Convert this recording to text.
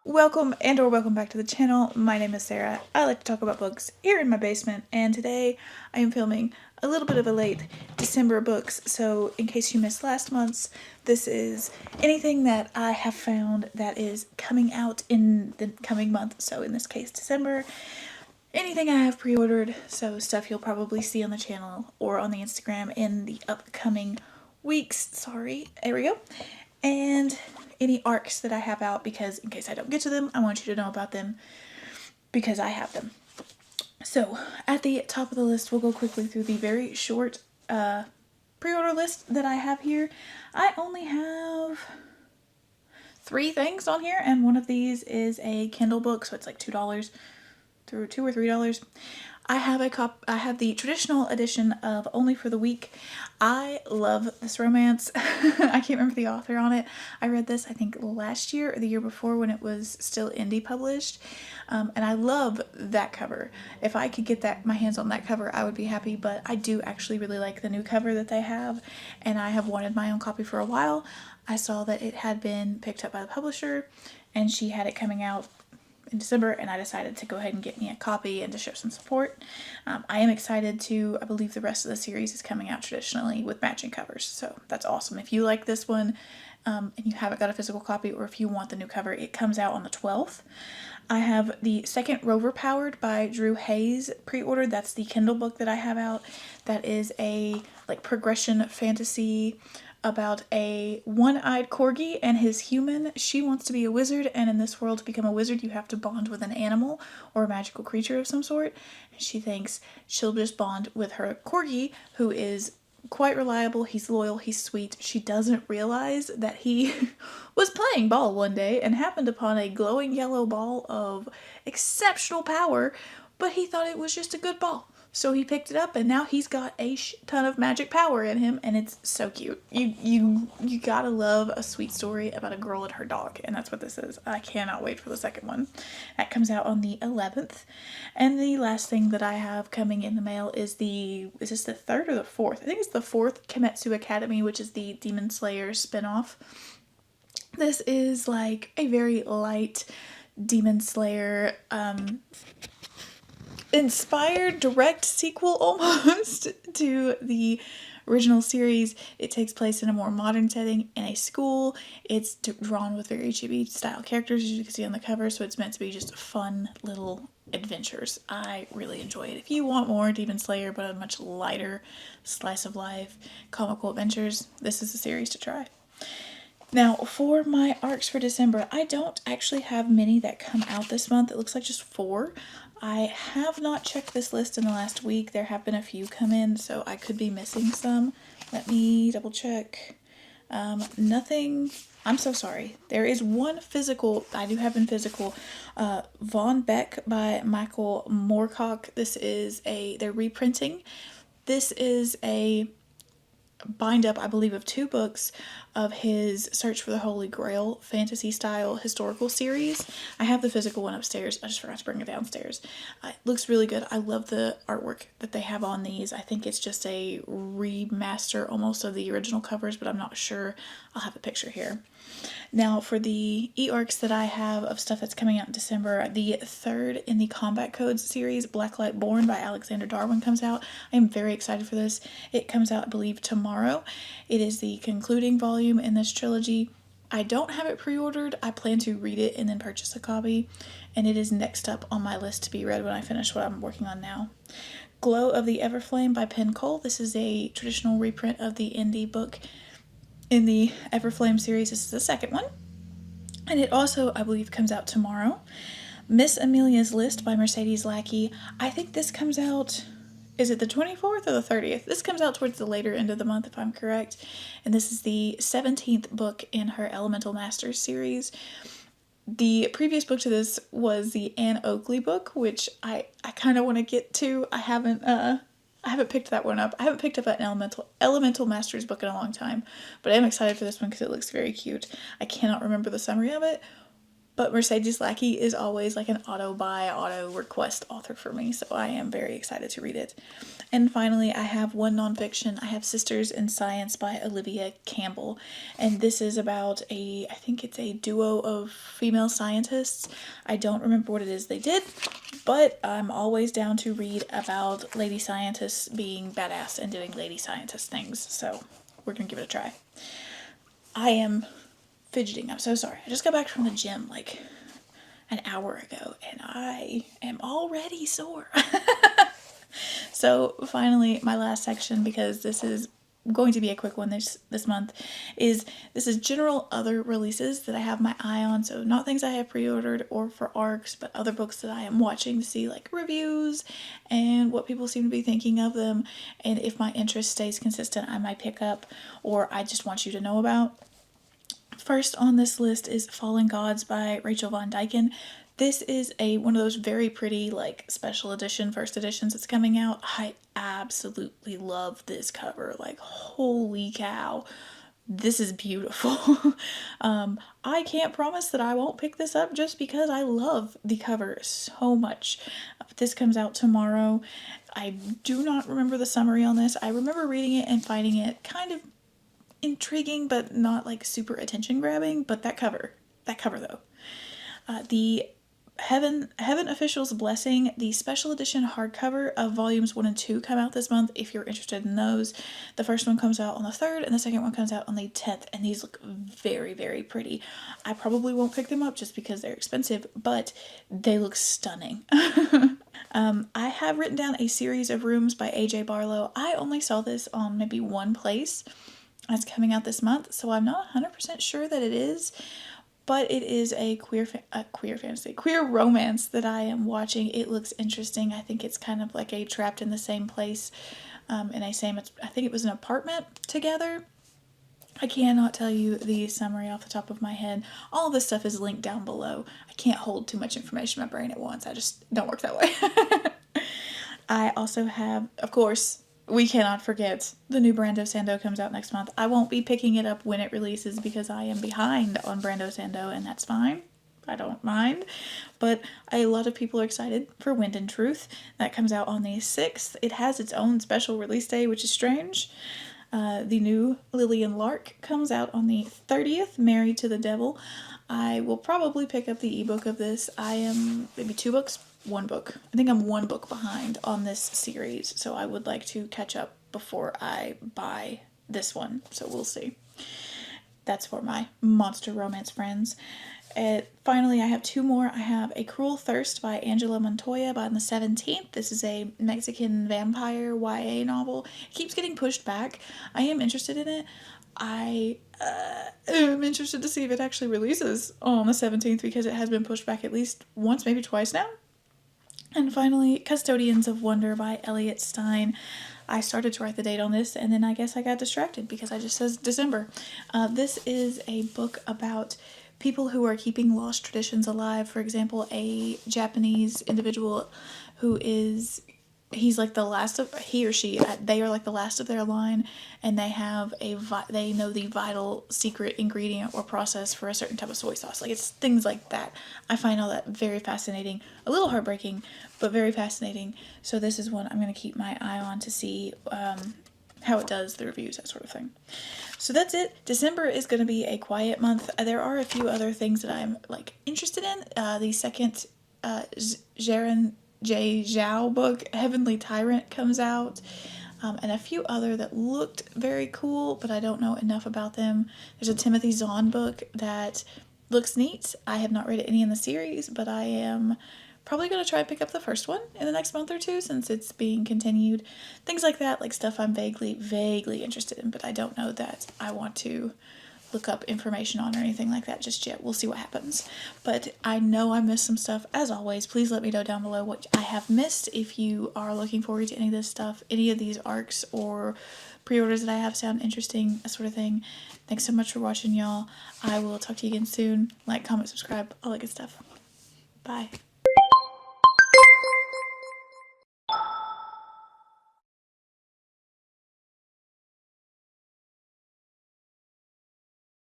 Welcome back to the channel. My name is Sarah. I like to talk about books here in my basement, and today I am filming a little bit of a late December books. So in case you missed last month's, this is anything that I have found that is coming out in the coming month. So in this case, December. Anything I have pre-ordered, so stuff you'll probably see on the channel or on the Instagram in the upcoming weeks. Sorry, there we go. And any arcs that I have out, because in case I don't get to them, I want you to know about them because I have them. So at the top of the list, we'll go quickly through the very short pre-order list that I have here. I only have 3 things on here, and one of these is a Kindle book, so it's like $2 through $2 or $3. I have the traditional edition of Only for the Week. I love this romance. I can't remember the author on it. I read this, I think, last year or the year before when it was still indie published. And I love that cover. If I could get my hands on that cover, I would be happy. But I do actually really like the new cover that they have. And I have wanted my own copy for a while. I saw that it had been picked up by the publisher and she had it coming out in December, and I decided to go ahead and get me a copy and to show some support. I am excited I believe the rest of the series is coming out traditionally with matching covers, so that's awesome. If you like this one and you haven't got a physical copy, or if you want the new cover, it comes out on the 12th. I have the second Rover Powered by Drew Hayes pre-ordered. That's the Kindle book that I have out. That is a progression fantasy about a one-eyed corgi and his human. She wants to be a wizard, and in this world, to become a wizard, you have to bond with an animal or a magical creature of some sort. And she thinks she'll just bond with her corgi, who is quite reliable. He's loyal, he's sweet. She doesn't realize that he was playing ball one day and happened upon a glowing yellow ball of exceptional power, but he thought it was just a good ball. So he picked it up, and now he's got a ton of magic power in him, and it's so cute. You gotta love a sweet story about a girl and her dog, and that's what this is. I cannot wait for the second one. That comes out on the 11th. And the last thing that I have coming in the mail is this the 3rd or the 4th? I think it's the 4th Kimetsu Academy, which is the Demon Slayer spinoff. This is like a very light Demon Slayer inspired direct sequel almost to the original series. It takes place in a more modern setting in a school. It's drawn with very chibi style characters, as you can see on the cover, so it's meant to be just fun little adventures. I really enjoy it. If you want more Demon Slayer but a much lighter slice of life comical adventures, this is a series to try. Now, for my arcs for December, I don't actually have many that come out this month. It looks like just 4. I have not checked this list in the last week. There have been a few come in, so I could be missing some. Let me double check. Nothing. I'm so sorry. There is one physical, I do have in physical, Von Beck by Michael Moorcock. They're reprinting. This is a bind up, I believe, of 2 books of his Search for the Holy Grail fantasy style historical series. I have the physical one upstairs. I just forgot to bring it downstairs. It looks really good. I love the artwork that they have on these. I think it's just a remaster almost of the original covers, but I'm not sure. I'll have a picture here. Now, for the e-arcs that I have of stuff that's coming out in December, the 3rd in the Combat Codes series, Blacklight Born by Alexander Darwin, comes out. I am very excited for this. It comes out, I believe, tomorrow. It is the concluding volume in this trilogy. I don't have it pre-ordered. I plan to read it and then purchase a copy, and it is next up on my list to be read when I finish what I'm working on now. Glow of the Everflame by Penn Cole. This is a traditional reprint of the indie book in the Everflame series. This is the second one. And it also, I believe, comes out tomorrow. Miss Amelia's List by Mercedes Lackey. I think this comes out, is it the 24th or the 30th? This comes out towards the later end of the month, if I'm correct. And this is the 17th book in her Elemental Masters series. The previous book to this was the Anne Oakley book, which I kind of want to get to. I haven't picked that one up. I haven't picked up an Elemental Masters book in a long time, but I am excited for this one because it looks very cute. I cannot remember the summary of it, But Mercedes Lackey is always like an auto buy, auto request author for me, so I am very excited to read it. And finally, I have one nonfiction. I have Sisters in Science by Olivia Campbell, and this is about I think it's a duo of female scientists. I don't remember what it is they did, but I'm always down to read about lady scientists being badass and doing lady scientist things, so we're gonna give it a try. I am fidgeting. I'm so sorry. I just got back from the gym like an hour ago and I am already sore. So finally, my last section, because this is going to be a quick one this month, is general other releases that I have my eye on. So not things I have pre-ordered or for ARCs, but other books that I am watching to see like reviews and what people seem to be thinking of them, and if my interest stays consistent, I might pick up, or I just want you to know about. First on this list is Fallen Gods by Rachel Von Dyken. This is one of those very pretty like special edition first editions that's coming out. I absolutely love this cover. Like, holy cow. This is beautiful. I can't promise that I won't pick this up just because I love the cover so much. This comes out tomorrow. I do not remember the summary on this. I remember reading it and finding it kind of intriguing but not like super attention grabbing, but that cover though. The Heaven Official's Blessing, the special edition hardcover of volumes 1 and 2 come out this month if you're interested in those. The first one comes out on the 3rd and the second one comes out on the 10th, and these look very, very pretty. I probably won't pick them up just because they're expensive, but they look stunning. I have written down A Series of Rooms by A.J. Barlow. I only saw this on maybe one place. It's coming out this month, so I'm not 100% sure that it is, but it is a queer romance that I am watching. It looks interesting. I think it's kind of like a trapped in the same place, I think it was an apartment together. I cannot tell you the summary off the top of my head. All of this stuff is linked down below. I can't hold too much information in my brain at once. I just don't work that way. I also have, of course, we cannot forget the new Brando Sando comes out next month. I won't be picking it up when it releases because I am behind on Brando Sando, and that's fine. I don't mind. But a lot of people are excited for Wind and Truth. That comes out on the 6th. It has its own special release day, which is strange. The new Lillian Lark comes out on the 30th, Married to the Devil. I will probably pick up the ebook of this. I am maybe 2 books. 1 book. I think I'm 1 book behind on this series, so I would like to catch up before I buy this one, so we'll see. That's for my monster romance friends. Finally, I have 2 more. I have A Cruel Thirst by Angela Montoya by the 17th. This is a Mexican vampire YA novel. It keeps getting pushed back. I am interested in it. I am interested to see if it actually releases on the 17th because it has been pushed back at least once, maybe twice now. And finally, Custodians of Wonder by Elliot Stein. I started to write the date on this, and then I guess I got distracted because I just says December. This is a book about people who are keeping lost traditions alive. For example, a Japanese individual who is... he's like the last of, he or she, they are like the last of their line, and they have they know the vital secret ingredient or process for a certain type of soy sauce. Like, it's things like that. I find all that very fascinating, a little heartbreaking, but very fascinating. So this is one I'm going to keep my eye on to see how it does, the reviews, that sort of thing. So that's it. December is going to be a quiet month. There are a few other things that I'm like interested in. The second Jaren J. Zhao book, Heavenly Tyrant, comes out, and a few other that looked very cool, but I don't know enough about them. There's a Timothy Zahn book that looks neat. I have not read any in the series, but I am probably going to try and pick up the first one in the next month or two since it's being continued. Things like that, like stuff I'm vaguely interested in, but I don't know that I want to look up information on or anything like that just yet. We'll see what happens. But I know I missed some stuff. As always, please let me know down below what I have missed if you are looking forward to any of this stuff, any of these arcs or pre-orders that I have sound interesting, that sort of thing. Thanks so much for watching, y'all. I will talk to you again soon. Like, comment, subscribe, all that good stuff. Bye.